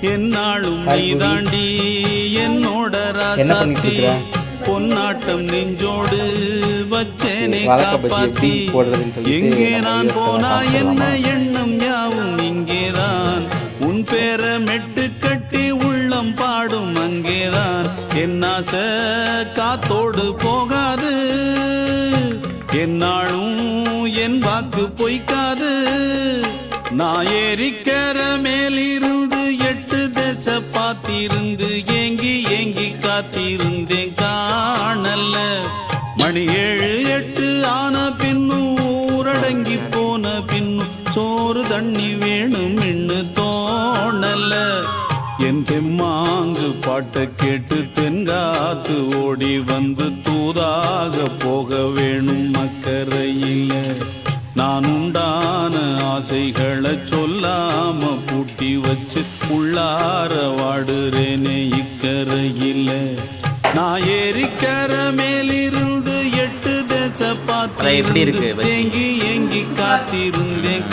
என்னாலும் நீ தாண்டி என்னோட ராசாத்தி பொன்னாட்டம் நெஞ்சோடு வச்சேனே காப்பாத்தி எங்கே நான் போனா என்ன எண்ணம் யாவும் இங்கேதான் உன் பேர மெட்டு கட்டி உள்ளம் பாடும் அங்கேதான் என் ஆசை காத்தோடு போகாது என்னாலும் என் வாக்கு பொய்க்காது நான் ஏறிக்கிற மேலிருந்து 8 தேச பார்த்திருந்து ஏங்கி ஏங்கி காத்திருந்தேன் காணல மணி 7 8 ஆன பின்னும் ஊரடங்கி போன பின்னும் சோறு தண்ணி வேணும் இன்னு தோணல என் தெம்மாங்கு பாட்டை கேட்டு தென்காத்து ஓடி வந்து தூதாக போக வேணும் அக்கறையில நான் உண்டான ஆசைகளை சொல்லாம பூட்டி வச்சு உள்ளார வாடுறேனே இக்கரையில நான் ஏறிக்கிற மேலிருந்து 8 தேச பார்த்து ஏங்கி ஏங்கி காத்திருந்தேன்